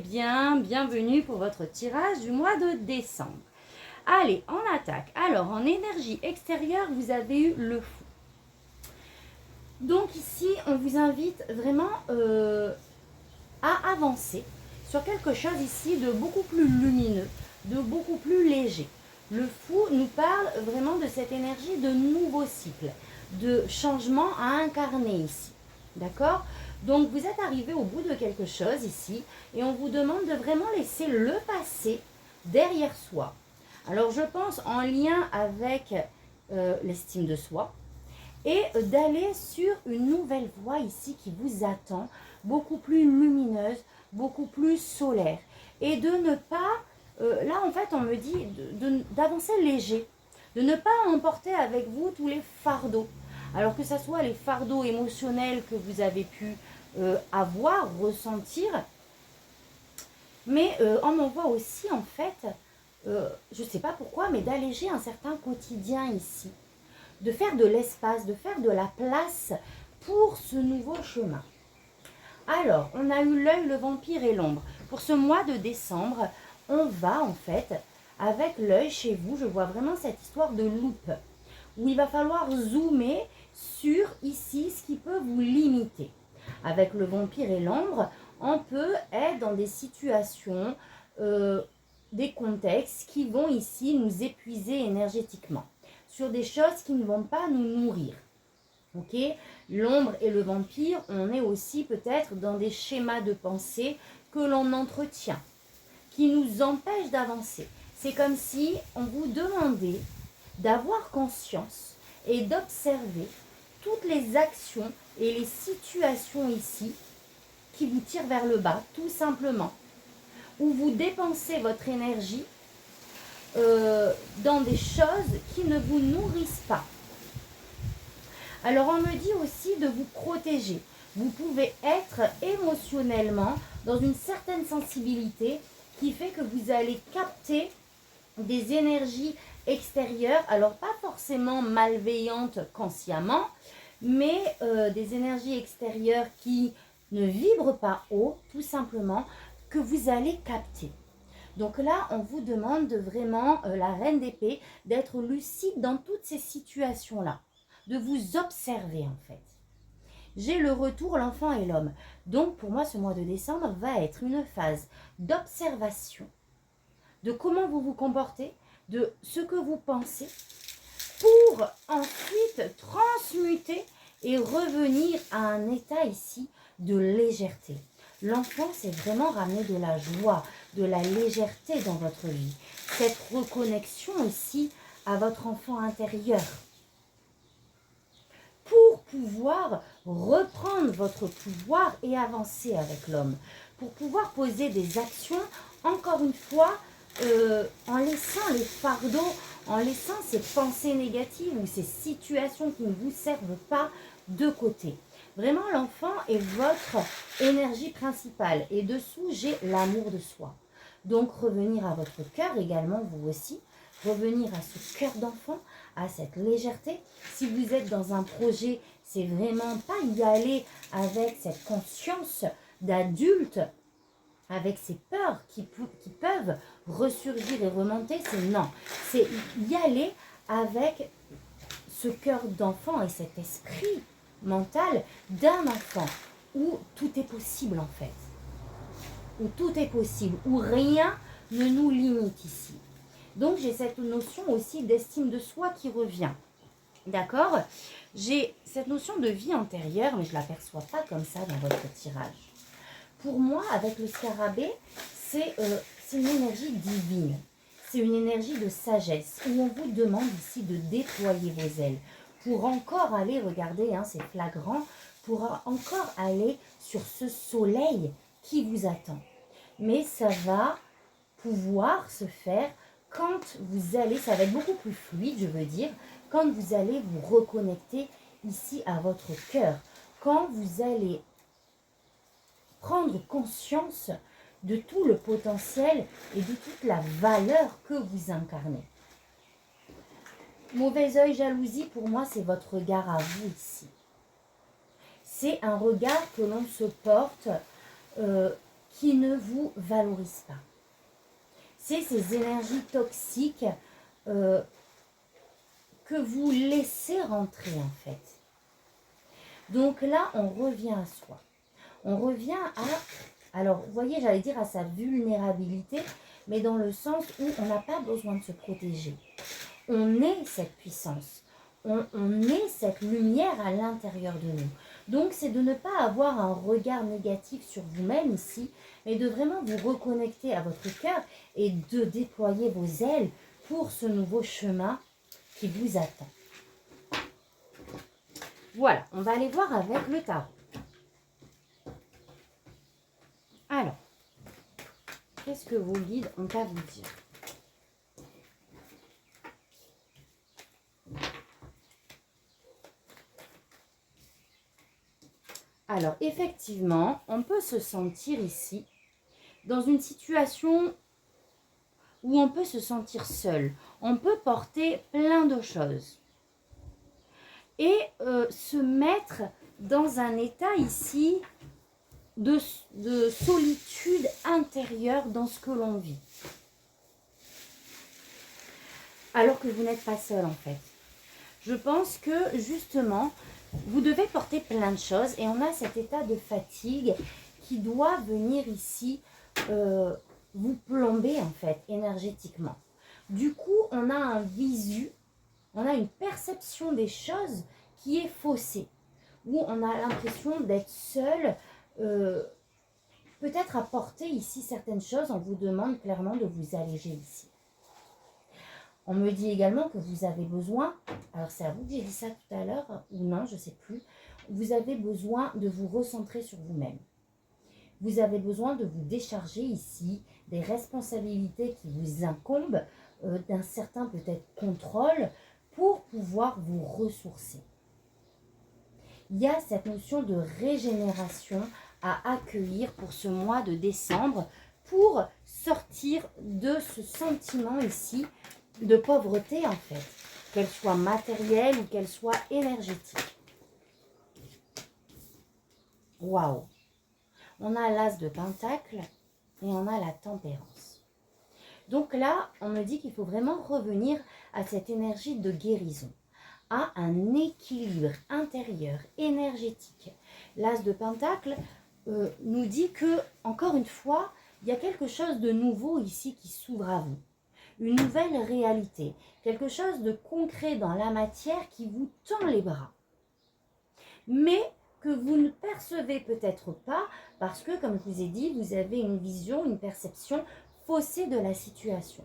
bien, bienvenue pour votre tirage du mois de décembre. Allez, on attaque. Alors, en énergie extérieure, vous avez eu le fou. Donc ici, on vous invite vraiment à avancer sur quelque chose ici de beaucoup plus lumineux, de beaucoup plus léger. Le fou nous parle vraiment de cette énergie de nouveau cycle, de changement à incarner ici. D'accord? Donc vous êtes arrivé au bout de quelque chose ici et on vous demande de vraiment laisser le passé derrière soi. Alors je pense en lien avec l'estime de soi et d'aller sur une nouvelle voie ici qui vous attend, beaucoup plus lumineuse, beaucoup plus solaire. Et de ne pas, là en fait on me dit d'avancer léger, de ne pas emporter avec vous tous les fardeaux. Alors que ce soit les fardeaux émotionnels que vous avez pu avoir, ressentir, mais on m'envoie aussi en fait, je ne sais pas pourquoi, mais d'alléger un certain quotidien ici, de faire de l'espace, de faire de la place pour ce nouveau chemin. Alors, on a eu l'œil, le vampire et l'ombre. Pour ce mois de décembre, on va en fait, avec l'œil chez vous, je vois vraiment cette histoire de loupe, où il va falloir zoomer sur ici ce qui peut vous limiter. Avec le vampire et l'ombre, on peut être dans des situations, des contextes qui vont ici nous épuiser énergétiquement, sur des choses qui ne vont pas nous nourrir. Ok, l'ombre et le vampire, on est aussi peut-être dans des schémas de pensée que l'on entretient, qui nous empêchent d'avancer. C'est comme si on vous demandait d'avoir conscience et d'observer toutes les actions et les situations ici qui vous tirent vers le bas, tout simplement, où vous dépensez votre énergie dans des choses qui ne vous nourrissent pas. Alors on me dit aussi de vous protéger. Vous pouvez être émotionnellement dans une certaine sensibilité qui fait que vous allez capter des énergies extérieures, alors pas forcément malveillantes consciemment, mais des énergies extérieures qui ne vibrent pas haut, tout simplement, que vous allez capter. Donc là, on vous demande de vraiment, la reine d'épée, d'être lucide dans toutes ces situations-là, de vous observer en fait. J'ai le retour, l'enfant et l'homme. Donc pour moi, ce mois de décembre va être une phase d'observation, de comment vous vous comportez, de ce que vous pensez, pour ensuite transmuter et revenir à un état ici de légèreté. L'enfant, c'est vraiment ramener de la joie, de la légèreté dans votre vie. Cette reconnexion ici à votre enfant intérieur. Pour pouvoir reprendre votre pouvoir et avancer avec l'homme. Pour pouvoir poser des actions, encore une fois, en laissant les fardeaux, en laissant ces pensées négatives ou ces situations qui ne vous servent pas de côté. Vraiment, l'enfant est votre énergie principale. Et dessous, j'ai l'amour de soi. Donc, revenir à votre cœur également, vous aussi. Revenir à ce cœur d'enfant, à cette légèreté. Si vous êtes dans un projet, c'est vraiment pas y aller avec cette conscience d'adulte, avec ces peurs qui peuvent ressurgir et remonter, c'est non. C'est y aller avec ce cœur d'enfant et cet esprit mental d'un enfant où tout est possible en fait. Où tout est possible, où rien ne nous limite ici. Donc j'ai cette notion aussi d'estime de soi qui revient. D'accord? J'ai cette notion de vie antérieure, mais je ne l'aperçois pas comme ça dans votre tirage. Pour moi, avec le scarabée, c'est une énergie divine. C'est une énergie de sagesse où on vous demande ici de déployer vos ailes pour encore aller, regardez, hein, c'est flagrant, pour encore aller sur ce soleil qui vous attend. Mais ça va pouvoir se faire quand vous allez, ça va être beaucoup plus fluide, je veux dire, quand vous allez vous reconnecter ici à votre cœur, quand vous allez prendre conscience de tout le potentiel et de toute la valeur que vous incarnez. Mauvais œil, jalousie, pour moi, c'est votre regard à vous ici. C'est un regard que l'on se porte qui ne vous valorisent pas. C'est ces énergies toxiques que vous laissez rentrer en fait. Donc là, on revient à soi. On revient à, alors vous voyez, j'allais dire à sa vulnérabilité, mais dans le sens où on n'a pas besoin de se protéger. On est cette puissance. On est cette lumière à l'intérieur de nous. Donc, c'est de ne pas avoir un regard négatif sur vous-même ici, mais de vraiment vous reconnecter à votre cœur et de déployer vos ailes pour ce nouveau chemin qui vous attend. Voilà, on va aller voir avec le tarot. Alors, qu'est-ce que vos guides ont à vous dire ? Alors, effectivement, on peut se sentir ici dans une situation où on peut se sentir seul. On peut porter plein de choses. Et se mettre dans un état ici de solitude intérieure dans ce que l'on vit. Alors que vous n'êtes pas seul en fait. Je pense que justement, vous devez porter plein de choses et on a cet état de fatigue qui doit venir ici vous plomber en fait énergétiquement. Du coup, on a un visu, on a une perception des choses qui est faussée, où on a l'impression d'être seul, peut-être à porter ici certaines choses, on vous demande clairement de vous alléger ici. On me dit également que vous avez besoin, alors c'est à vous que j'ai dit ça tout à l'heure, ou non, je ne sais plus, vous avez besoin de vous recentrer sur vous-même. Vous avez besoin de vous décharger ici des responsabilités qui vous incombent, d'un certain peut-être contrôle, pour pouvoir vous ressourcer. Il y a cette notion de régénération à accueillir pour ce mois de décembre, pour sortir de ce sentiment ici de pauvreté en fait, qu'elle soit matérielle ou qu'elle soit énergétique. Waouh! On a l'as de pentacle et on a la tempérance. Donc là, on me dit qu'il faut vraiment revenir à cette énergie de guérison, à un équilibre intérieur, énergétique. L'as de pentacle nous dit que, encore une fois, il y a quelque chose de nouveau ici qui s'ouvre à vous. Une nouvelle réalité, quelque chose de concret dans la matière qui vous tend les bras. Mais que vous ne percevez peut-être pas parce que, comme je vous ai dit, vous avez une vision, une perception faussée de la situation.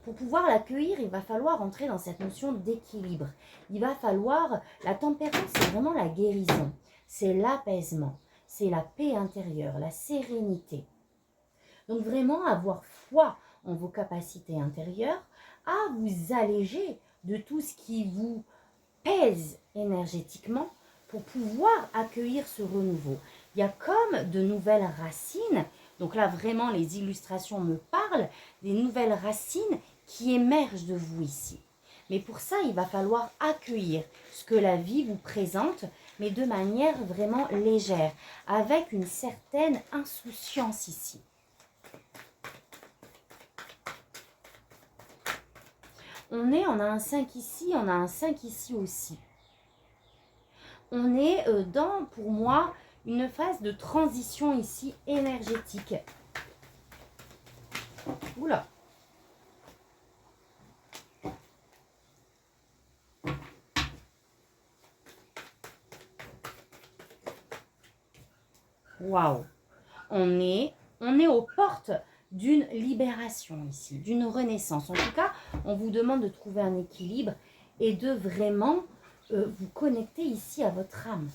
Pour pouvoir l'accueillir, il va falloir entrer dans cette notion d'équilibre. Il va falloir, la tempérance, c'est vraiment la guérison, c'est l'apaisement, c'est la paix intérieure, la sérénité. Donc vraiment avoir foi en vos capacités intérieures, à vous alléger de tout ce qui vous pèse énergétiquement pour pouvoir accueillir ce renouveau. Il y a comme de nouvelles racines, donc là vraiment les illustrations me parlent, des nouvelles racines qui émergent de vous ici. Mais pour ça, il va falloir accueillir ce que la vie vous présente, mais de manière vraiment légère, avec une certaine insouciance ici. On a un 5 ici, on a un 5 ici aussi. On est dans, pour moi, une phase de transition ici énergétique. Oula! Waouh! On est aux portes d'une libération ici, d'une renaissance. En tout cas, on vous demande de trouver un équilibre et de vraiment vous connecter ici à votre âme.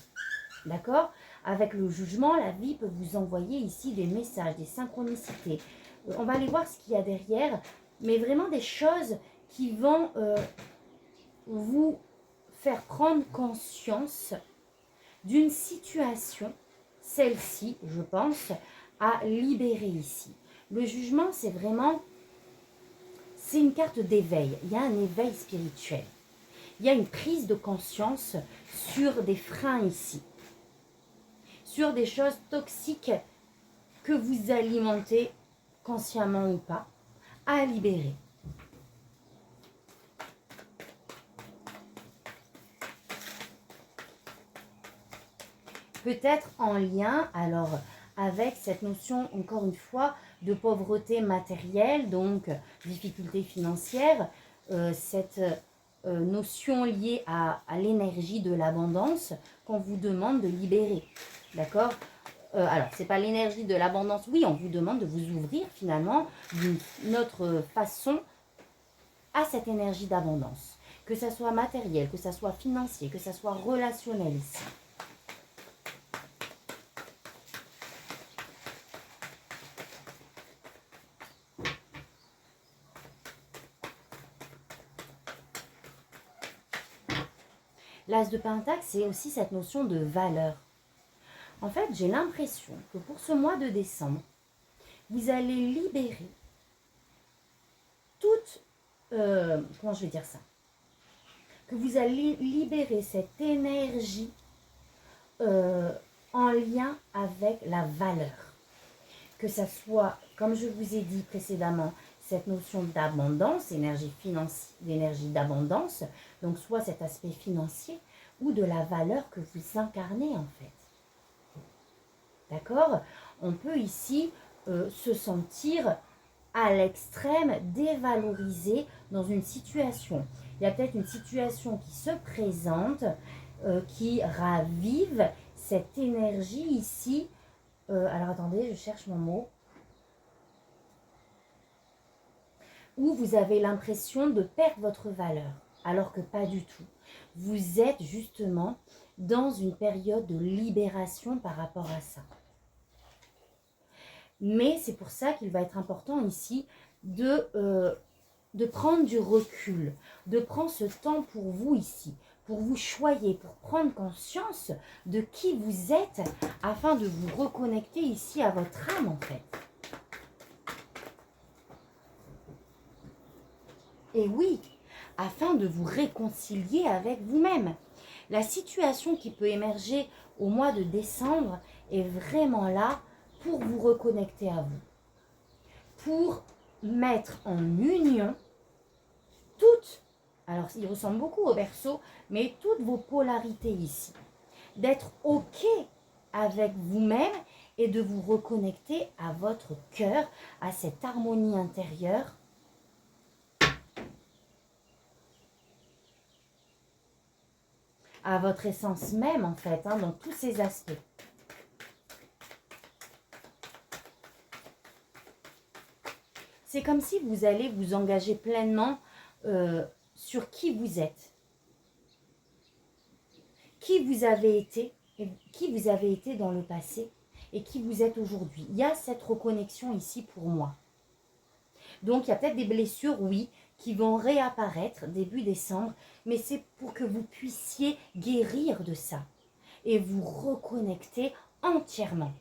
D'accord? Avec le jugement, la vie peut vous envoyer ici des messages, des synchronicités. On va aller voir ce qu'il y a derrière, mais vraiment des choses qui vont vous faire prendre conscience d'une situation, celle-ci, je pense, à libérer ici. Le jugement, c'est vraiment, c'est une carte d'éveil. Il y a un éveil spirituel. Il y a une prise de conscience sur des freins ici, sur des choses toxiques que vous alimentez, consciemment ou pas, à libérer. Peut-être en lien, alors, avec cette notion, encore une fois, de pauvreté matérielle, donc difficulté financière, cette notion liée à l'énergie de l'abondance qu'on vous demande de libérer. D'accord? Alors, ce n'est pas l'énergie de l'abondance. Oui, on vous demande de vous ouvrir finalement d'une autre façon à cette énergie d'abondance. Que ça soit matériel, que ça soit financier, que ça soit relationnel ici. L'As de Pentacle, c'est aussi cette notion de valeur. En fait, j'ai l'impression que pour ce mois de décembre, vous allez libérer toute... comment je vais dire ça? Que vous allez libérer cette énergie en lien avec la valeur. Que ça soit, comme je vous ai dit précédemment, cette notion d'abondance, d'énergie d'abondance, donc soit cet aspect financier ou de la valeur que vous incarnez en fait. D'accord? On peut ici se sentir à l'extrême dévalorisé dans une situation. Il y a peut-être une situation qui se présente, qui ravive cette énergie ici. Alors attendez, je cherche mon mot. Où vous avez l'impression de perdre votre valeur, alors que pas du tout. Vous êtes justement dans une période de libération par rapport à ça. Mais c'est pour ça qu'il va être important ici de prendre du recul, de prendre ce temps pour vous ici, pour vous choyer, pour prendre conscience de qui vous êtes, afin de vous reconnecter ici à votre âme en fait. Et oui, afin de vous réconcilier avec vous-même. La situation qui peut émerger au mois de décembre est vraiment là pour vous reconnecter à vous. Pour mettre en union toutes, alors il ressemble beaucoup au Verseau, mais toutes vos polarités ici. D'être OK avec vous-même et de vous reconnecter à votre cœur, à cette harmonie intérieure. À votre essence même en fait, dans tous ces aspects. C'est comme si vous allez vous engager pleinement sur qui vous êtes. Qui vous avez été dans le passé et qui vous êtes aujourd'hui. Il y a cette reconnexion ici pour moi. Donc il y a peut-être des blessures, oui, qui vont réapparaître début décembre, mais c'est pour que vous puissiez guérir de ça et vous reconnecter entièrement,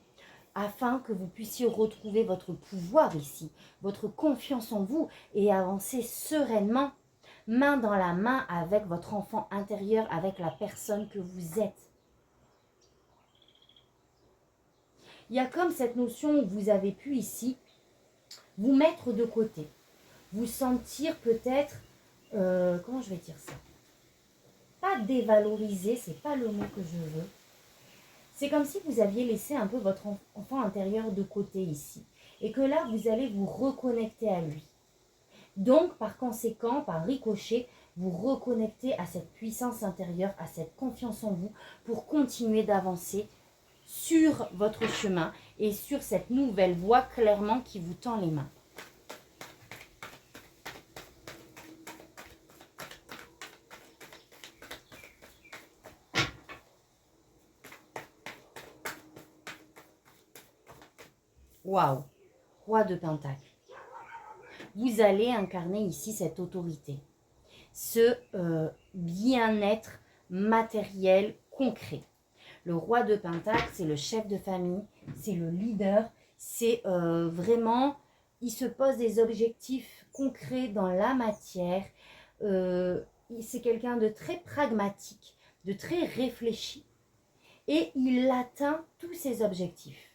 afin que vous puissiez retrouver votre pouvoir ici, votre confiance en vous et avancer sereinement, main dans la main avec votre enfant intérieur, avec la personne que vous êtes. Il y a comme cette notion où vous avez pu ici vous mettre de côté, vous sentir peut-être, comment je vais dire ça? Pas dévaloriser, c'est pas le mot que je veux. C'est comme si vous aviez laissé un peu votre enfant intérieur de côté ici. Et que là, vous allez vous reconnecter à lui. Donc, par conséquent, par ricochet, vous reconnectez à cette puissance intérieure, à cette confiance en vous pour continuer d'avancer sur votre chemin et sur cette nouvelle voie clairement qui vous tend les mains. Waouh, roi de Pentacle. Vous allez incarner ici cette autorité, ce bien-être matériel concret. Le roi de Pentacle, c'est le chef de famille, c'est le leader, c'est vraiment, il se pose des objectifs concrets dans la matière. C'est quelqu'un de très pragmatique, de très réfléchi et il atteint tous ses objectifs.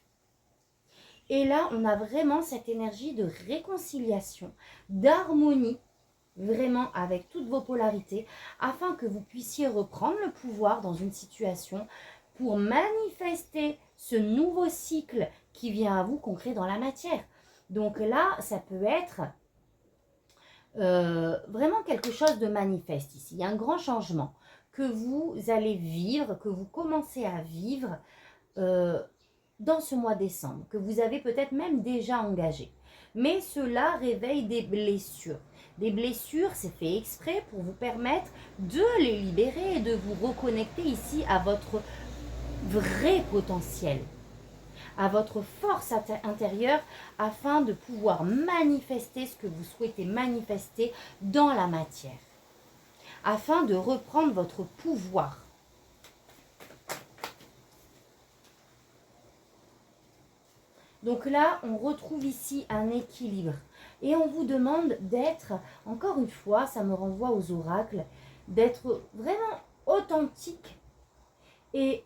Et là, on a vraiment cette énergie de réconciliation, d'harmonie, vraiment avec toutes vos polarités, afin que vous puissiez reprendre le pouvoir dans une situation pour manifester ce nouveau cycle qui vient à vous concret dans la matière. Donc là, ça peut être vraiment quelque chose de manifeste ici. Il y a un grand changement que vous allez vivre, que vous commencez à vivre dans ce mois de décembre, que vous avez peut-être même déjà engagé. Mais cela réveille des blessures. Des blessures, c'est fait exprès pour vous permettre de les libérer et de vous reconnecter ici à votre vrai potentiel, à votre force intérieure, afin de pouvoir manifester ce que vous souhaitez manifester dans la matière, afin de reprendre votre pouvoir. Donc là, on retrouve ici un équilibre. Et on vous demande d'être, encore une fois, ça me renvoie aux oracles, d'être vraiment authentique et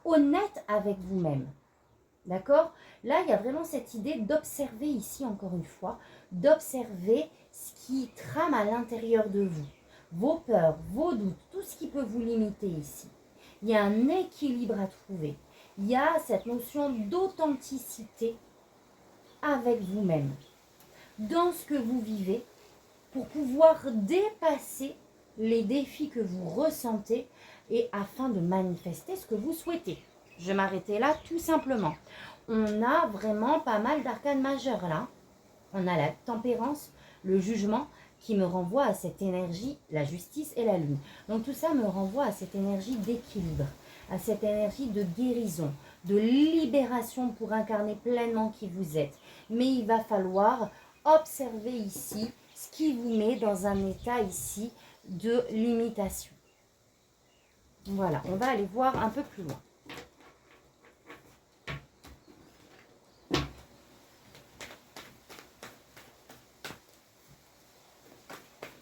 honnête avec vous-même. D'accord? Là, il y a vraiment cette idée d'observer ici, encore une fois, d'observer ce qui trame à l'intérieur de vous. Vos peurs, vos doutes, tout ce qui peut vous limiter ici. Il y a un équilibre à trouver. Il y a cette notion d'authenticité avec vous-même, dans ce que vous vivez, pour pouvoir dépasser les défis que vous ressentez et afin de manifester ce que vous souhaitez. Je vais m'arrêter là tout simplement. On a vraiment pas mal d'arcanes majeures là. On a la tempérance, le jugement qui me renvoie à cette énergie, la justice et la lune. Donc tout ça me renvoie à cette énergie d'équilibre, à cette énergie de guérison, de libération pour incarner pleinement qui vous êtes. Mais il va falloir observer ici ce qui vous met dans un état ici de limitation. Voilà, on va aller voir un peu plus loin.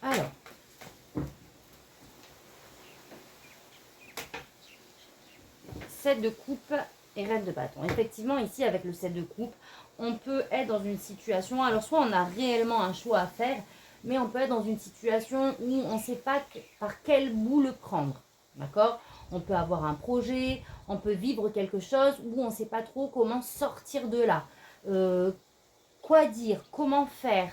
Alors, 7 de coupe et reine de bâton. Effectivement, ici, avec le 7 de coupe, on peut être dans une situation, alors soit on a réellement un choix à faire, mais on peut être dans une situation où on ne sait pas par quel bout le prendre. D'accord? On peut avoir un projet, on peut vivre quelque chose où on ne sait pas trop comment sortir de là. Quoi dire, comment faire,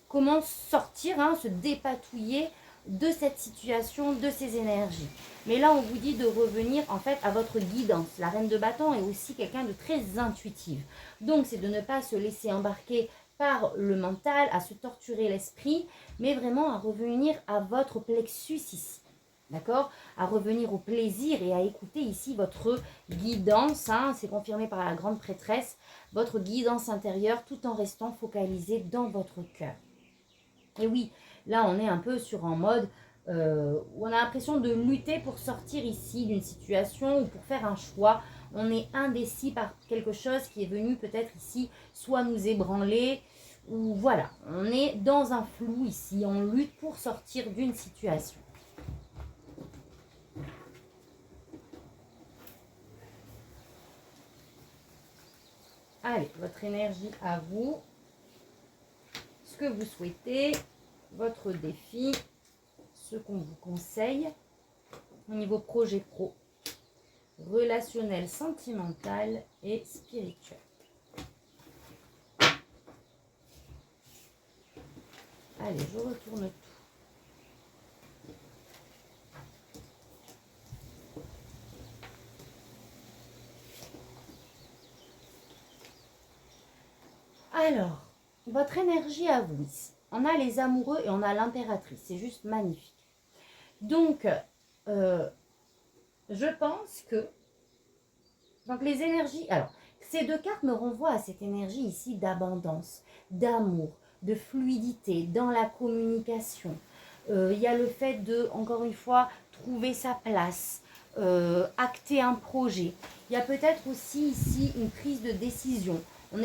comment sortir, hein, se dépatouiller de cette situation, de ces énergies. Mais là, on vous dit de revenir en fait à votre guidance. La reine de bâton est aussi quelqu'un de très intuitif. Donc, c'est de ne pas se laisser embarquer par le mental, à se torturer l'esprit, mais vraiment à revenir à votre plexus ici. D'accord? À revenir au plaisir et à écouter ici votre guidance, hein, c'est confirmé par la grande prêtresse, votre guidance intérieure tout en restant focalisé dans votre cœur. Et oui, là on est un peu sur un mode où on a l'impression de lutter pour sortir ici d'une situation ou pour faire un choix. On est indécis par quelque chose qui est venu peut-être ici soit nous ébranler ou voilà, on est dans un flou ici, on lutte pour sortir d'une situation. Allez, votre énergie à vous, ce que vous souhaitez, votre défi, ce qu'on vous conseille au niveau projet pro, relationnel, sentimental et spirituel. Allez, je retourne tout. Alors, votre énergie à vous ici. On a les amoureux et on a l'impératrice. C'est juste magnifique. Donc, je pense que... Donc, les énergies... Alors, ces deux cartes me renvoient à cette énergie ici d'abondance, d'amour, de fluidité dans la communication. Il y a le fait de, encore une fois, trouver sa place, acter un projet. Il y a peut-être aussi ici une prise de décision. On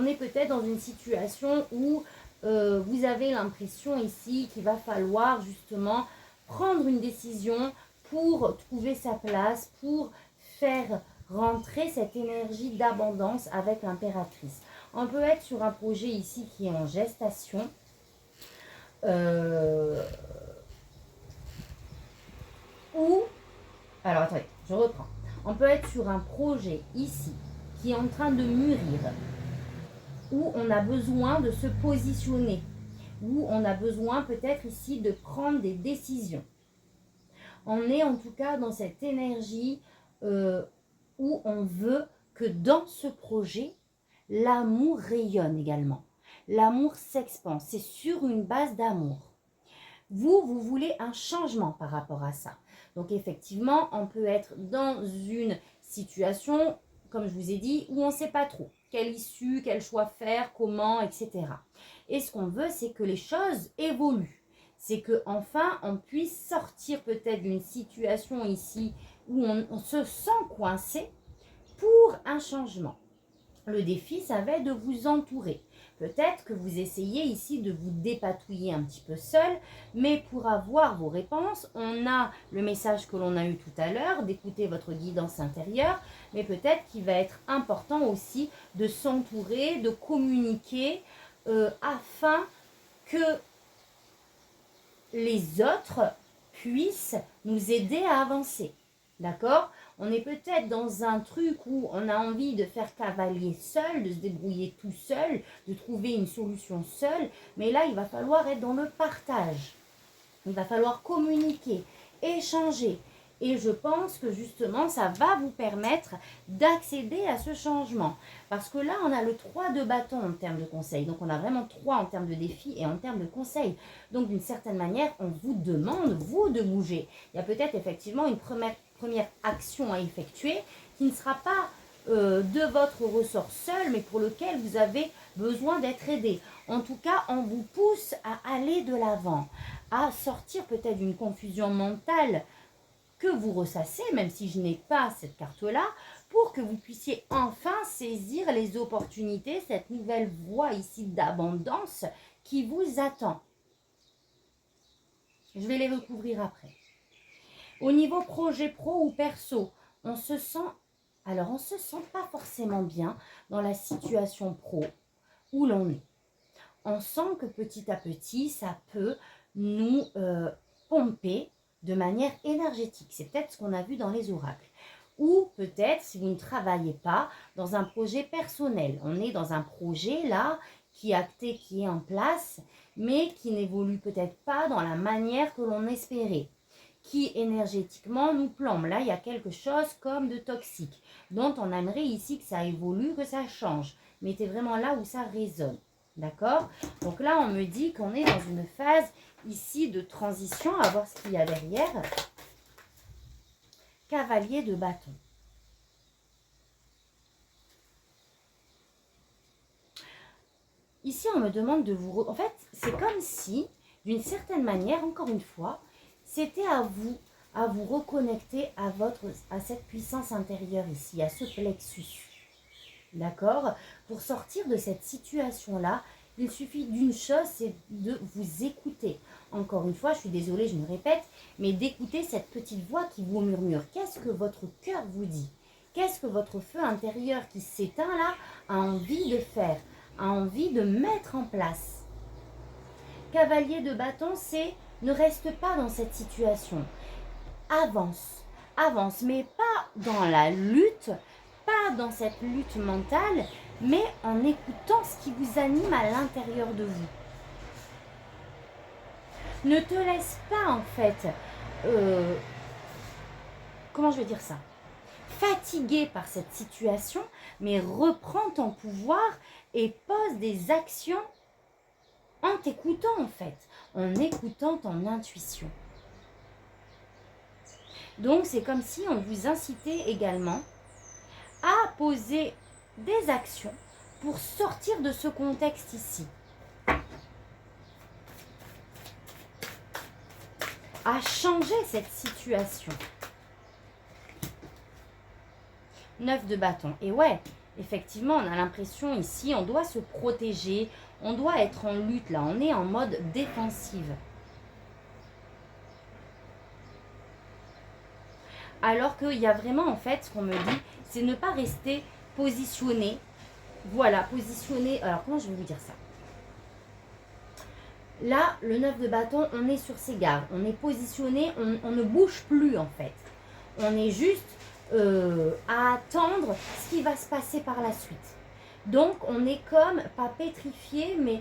est peut-être dans une situation où vous avez l'impression ici qu'il va falloir justement prendre une décision pour trouver sa place, pour faire rentrer cette énergie d'abondance avec l'impératrice. On peut être sur un projet ici qui est en gestation. Ou, alors attendez, je reprends. On peut être sur un projet ici qui est en train de mûrir, où on a besoin de se positionner, où on a besoin peut-être ici de prendre des décisions. On est en tout cas dans cette énergie où on veut que dans ce projet, l'amour rayonne également. L'amour s'expand, c'est sur une base d'amour. Vous voulez un changement par rapport à ça. Donc effectivement, on peut être dans une situation, comme je vous ai dit, où on ne sait pas trop quelle issue, quel choix faire, comment, etc. Et ce qu'on veut, c'est que les choses évoluent. C'est qu'enfin, on puisse sortir peut-être d'une situation ici où on se sent coincé pour un changement. Le défi, ça va être de vous entourer. Peut-être que vous essayez ici de vous dépatouiller un petit peu seul, mais pour avoir vos réponses, on a le message que l'on a eu tout à l'heure, d'écouter votre guidance intérieure, mais peut-être qu'il va être important aussi de s'entourer, de communiquer afin que les autres puissent nous aider à avancer. D'accord? On est peut-être dans un truc où on a envie de faire cavalier seul, de se débrouiller tout seul, de trouver une solution seul. Mais là, il va falloir être dans le partage. Il va falloir communiquer, échanger. Et je pense que justement, ça va vous permettre d'accéder à ce changement. Parce que là, on a le 3 de bâton en termes de conseils. Donc, on a vraiment 3 en termes de défis et en termes de conseils. Donc, d'une certaine manière, on vous demande, vous, de bouger. Il y a peut-être effectivement une première action à effectuer qui ne sera pas de votre ressort seul, mais pour lequel vous avez besoin d'être aidé. En tout cas, on vous pousse à aller de l'avant, à sortir peut-être d'une confusion mentale que vous ressassez, même si je n'ai pas cette carte-là, pour que vous puissiez enfin saisir les opportunités, cette nouvelle voie ici d'abondance qui vous attend. Je vais les recouvrir après. Au niveau projet pro ou perso, on se sent pas forcément bien dans la situation pro où l'on est. On sent que petit à petit, ça peut nous pomper de manière énergétique. C'est peut-être ce qu'on a vu dans les oracles. Ou peut-être si vous ne travaillez pas dans un projet personnel. On est dans un projet là qui est acté, qui est en place, mais qui n'évolue peut-être pas dans la manière que l'on espérait, qui énergétiquement nous plombe. Là, il y a quelque chose comme de toxique, dont on aimerait ici que ça évolue, que ça change. Mais c'est vraiment là où ça résonne. D'accord? Donc là, on me dit qu'on est dans une phase ici de transition. À voir ce qu'il y a derrière. Cavalier de bâton. Ici, on me demande de vous... En fait, c'est comme si, d'une certaine manière, encore une fois, c'était à vous reconnecter à cette puissance intérieure ici, à ce plexus. D'accord? Pour sortir de cette situation-là, il suffit d'une chose, c'est de vous écouter. Encore une fois, je suis désolée, je me répète, mais d'écouter cette petite voix qui vous murmure. Qu'est-ce que votre cœur vous dit? Qu'est-ce que votre feu intérieur qui s'éteint là a envie de faire, a envie de mettre en place? Cavalier de bâton, c'est ne reste pas dans cette situation. Avance, avance, mais pas dans la lutte, pas dans cette lutte mentale, mais en écoutant ce qui vous anime à l'intérieur de vous. Ne te laisse pas en fait, comment je vais dire ça, fatigué par cette situation, mais reprends ton pouvoir et pose des actions en t'écoutant en fait, en écoutant ton intuition. Donc c'est comme si on vous incitait également à poser des actions pour sortir de ce contexte ici. À changer cette situation. 9 de bâton. Et ouais, effectivement, on a l'impression ici, on doit se protéger, on doit être en lutte là, on est en mode défensive. Alors qu'il y a vraiment, en fait, ce qu'on me dit, c'est ne pas rester positionné. Voilà, positionné. Alors, comment je vais vous dire ça? Là, le 9 de bâton, on est sur ses gardes. On est positionné, on ne bouge plus, en fait. On est juste à attendre ce qui va se passer par la suite. Donc, on est comme, pas pétrifié, mais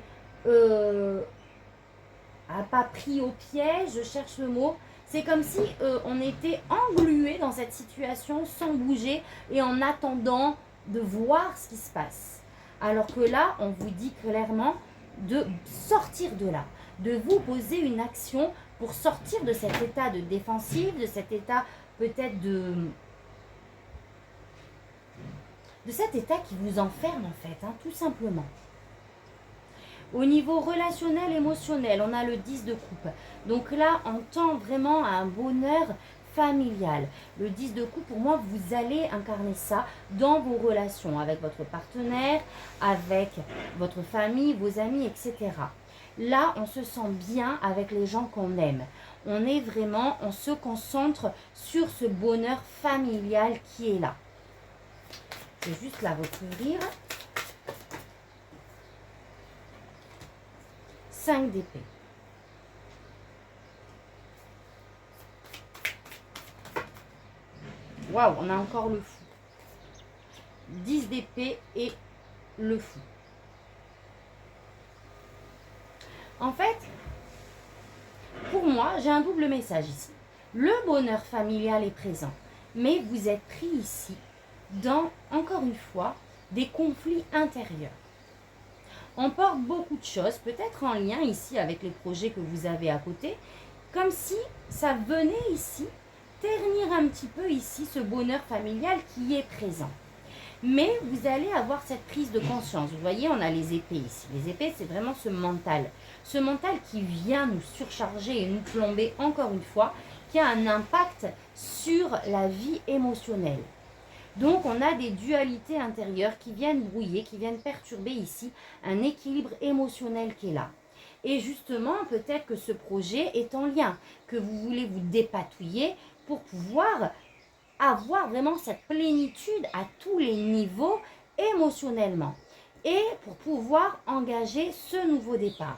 pas pris au piège, je cherche le mot. C'est comme si on était englué dans cette situation sans bouger et en attendant de voir ce qui se passe. Alors que là, on vous dit clairement de sortir de là, de vous poser une action pour sortir de cet état de défensive, de cet état peut-être de cet état qui vous enferme en fait, hein, tout simplement. Au niveau relationnel, émotionnel, on a le 10 de coupe. Donc là, on tend vraiment à un bonheur familial. Le 10 de coupe, pour moi, vous allez incarner ça dans vos relations avec votre partenaire, avec votre famille, vos amis, etc. Là, on se sent bien avec les gens qu'on aime. On est vraiment, on se concentre sur ce bonheur familial qui est là. Je vais juste la recouvrir. 5 d'épée. Waouh, on a encore le fou. 10 d'épée et le fou. En fait, pour moi, j'ai un double message ici. Le bonheur familial est présent, mais vous êtes pris ici dans, encore une fois, des conflits intérieurs. On porte beaucoup de choses, peut-être en lien ici avec les projets que vous avez à côté, comme si ça venait ici ternir un petit peu ici ce bonheur familial qui est présent. Mais vous allez avoir cette prise de conscience. Vous voyez, on a les épées ici. Les épées, c'est vraiment ce mental. Ce mental qui vient nous surcharger et nous plomber encore une fois, qui a un impact sur la vie émotionnelle. Donc, on a des dualités intérieures qui viennent brouiller, qui viennent perturber ici un équilibre émotionnel qui est là. Et justement, peut-être que ce projet est en lien, que vous voulez vous dépatouiller pour pouvoir avoir vraiment cette plénitude à tous les niveaux émotionnellement et pour pouvoir engager ce nouveau départ.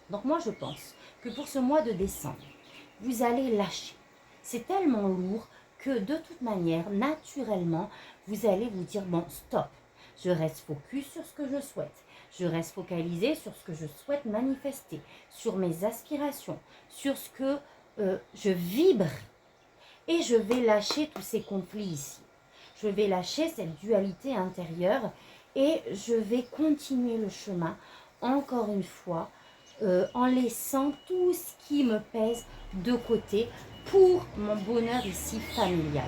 Donc, moi, je pense que pour ce mois de décembre, vous allez lâcher. C'est tellement lourd que de toute manière, naturellement, vous allez vous dire, bon, stop, je reste focus sur ce que je souhaite. Je reste focalisé sur ce que je souhaite manifester, sur mes aspirations, sur ce que je vibre. Et je vais lâcher tous ces conflits ici. Je vais lâcher cette dualité intérieure et je vais continuer le chemin, encore une fois, en laissant tout ce qui me pèse de côté pour mon bonheur ici familial.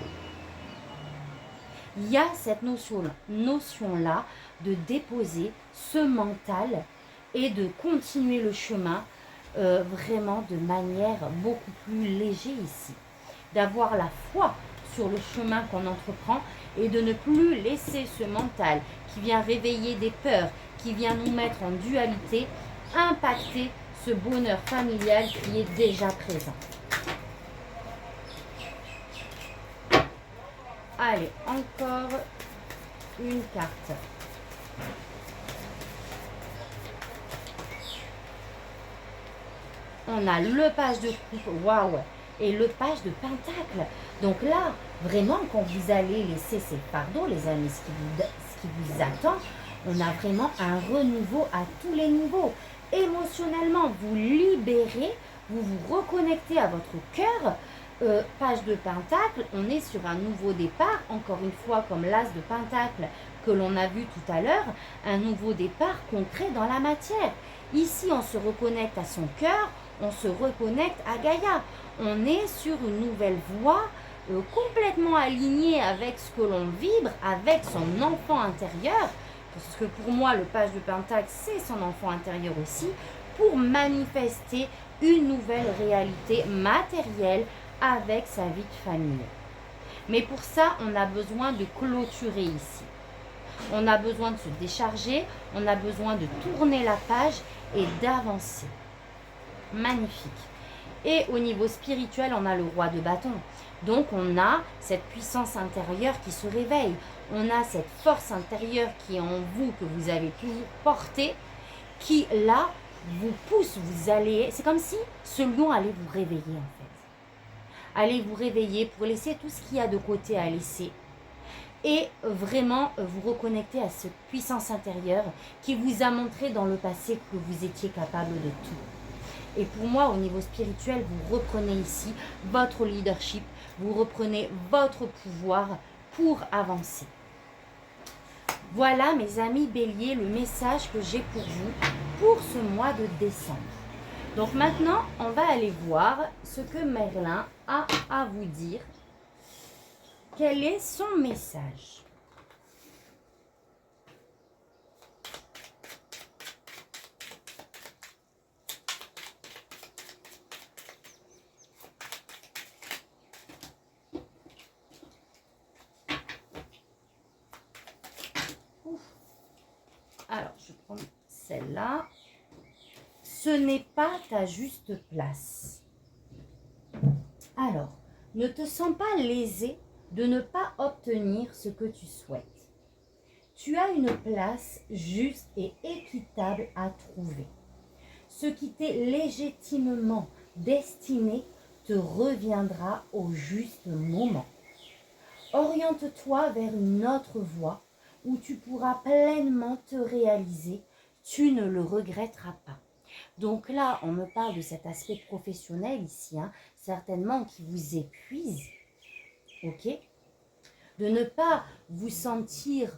Il y a cette notion-là de déposer ce mental et de continuer le chemin vraiment de manière beaucoup plus légère ici. D'avoir la foi sur le chemin qu'on entreprend et de ne plus laisser ce mental qui vient réveiller des peurs, qui vient nous mettre en dualité, impacter ce bonheur familial qui est déjà présent. Allez, encore une carte. On a le page de coupe, waouh, et le page de pentacle. Donc là, vraiment, quand vous allez laisser ces fardeaux, les amis, ce qui vous attend, on a vraiment un renouveau à tous les niveaux. Émotionnellement, vous libérez, vous vous reconnectez à votre cœur. Page de pentacle, on est sur un nouveau départ, encore une fois comme l'as de pentacle que l'on a vu tout à l'heure, un nouveau départ concret dans la matière. Ici, on se reconnecte à son cœur, on se reconnecte à Gaïa. On est sur une nouvelle voie complètement alignée avec ce que l'on vibre, avec son enfant intérieur, parce que pour moi, le page de pentacle, c'est son enfant intérieur aussi, pour manifester une nouvelle réalité matérielle avec sa vie de famille. Mais pour ça, on a besoin de clôturer ici. On a besoin de se décharger, on a besoin de tourner la page et d'avancer. Magnifique. Et au niveau spirituel, on a le roi de bâton. Donc on a cette puissance intérieure qui se réveille. On a cette force intérieure qui est en vous, que vous avez toujours portée, qui là vous pousse, vous allez... C'est comme si ce lion allait vous réveiller en fait. Allez vous réveiller pour laisser tout ce qu'il y a de côté à laisser. Et vraiment vous reconnecter à cette puissance intérieure qui vous a montré dans le passé que vous étiez capable de tout. Et pour moi, au niveau spirituel, vous reprenez ici votre leadership, vous reprenez votre pouvoir pour avancer. Voilà mes amis béliers, le message que j'ai pour vous pour ce mois de décembre. Donc maintenant, on va aller voir ce que Merlin a à vous dire. Quel est son message? Alors, je prends celle-là. Ce n'est pas ta juste place. Alors, ne te sens pas lésé de ne pas obtenir ce que tu souhaites. Tu as une place juste et équitable à trouver. Ce qui t'est légitimement destiné te reviendra au juste moment. Oriente-toi vers une autre voie où tu pourras pleinement te réaliser. Tu ne le regretteras pas. Donc là, on me parle de cet aspect professionnel ici, certainement qui vous épuise, ok? De ne pas vous sentir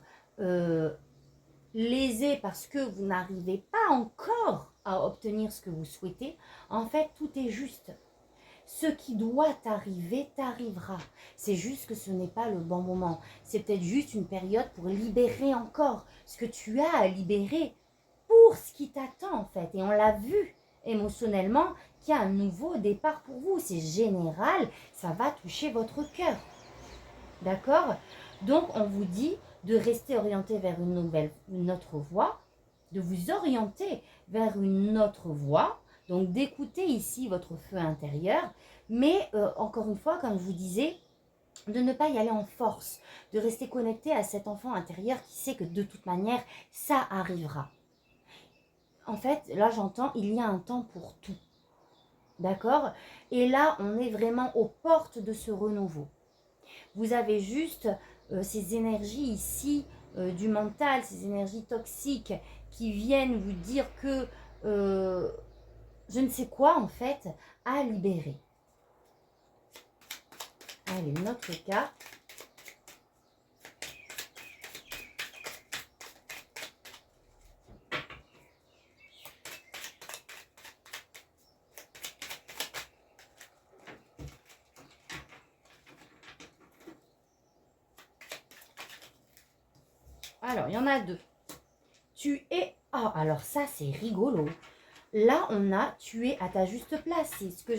lésé parce que vous n'arrivez pas encore à obtenir ce que vous souhaitez. En fait, tout est juste. Ce qui doit arriver, t'arrivera. C'est juste que ce n'est pas le bon moment. C'est peut-être juste une période pour libérer encore ce que tu as à libérer pour ce qui t'attend en fait. Et on l'a vu émotionnellement qu'il y a un nouveau départ pour vous. C'est général, ça va toucher votre cœur. D'accord? Donc on vous dit de rester orienté vers une autre voie, de vous orienter vers une autre voie, donc d'écouter ici votre feu intérieur, mais encore une fois, comme je vous disais, de ne pas y aller en force, de rester connecté à cet enfant intérieur qui sait que de toute manière, ça arrivera. En fait, là j'entends, il y a un temps pour tout. D'accord? Et là, on est vraiment aux portes de ce renouveau. Vous avez juste ces énergies ici du mental, ces énergies toxiques qui viennent vous dire que je ne sais quoi en fait à libérer. Allez, notre carte. Alors, il y en a deux. Tu es... Ah, alors ça, c'est rigolo. Là, on a tu es à ta juste place. C'est ce que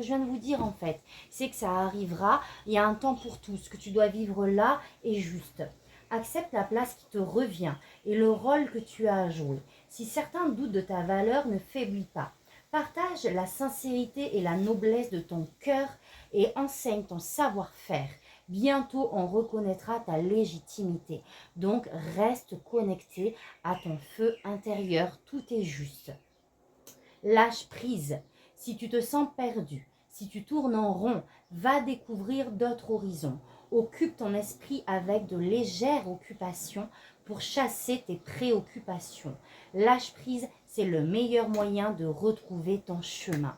je viens de vous dire en fait. C'est que ça arrivera. Il y a un temps pour tout. Ce que tu dois vivre là est juste. Accepte la place qui te revient et le rôle que tu as à jouer. Si certains doutent de ta valeur, ne faiblis pas. Partage la sincérité et la noblesse de ton cœur et enseigne ton savoir-faire. Bientôt, on reconnaîtra ta légitimité. Donc, reste connecté à ton feu intérieur. Tout est juste. Lâche prise. Si tu te sens perdu, si tu tournes en rond, va découvrir d'autres horizons. Occupe ton esprit avec de légères occupations pour chasser tes préoccupations. Lâche prise, c'est le meilleur moyen de retrouver ton chemin.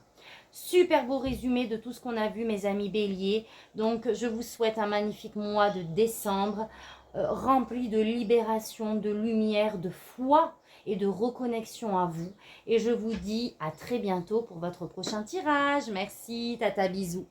Super beau résumé de tout ce qu'on a vu, mes amis béliers. Donc, je vous souhaite un magnifique mois de décembre, rempli de libération, de lumière, de foi et de reconnexion à vous. Et je vous dis à très bientôt pour votre prochain tirage. Merci, tata, bisous.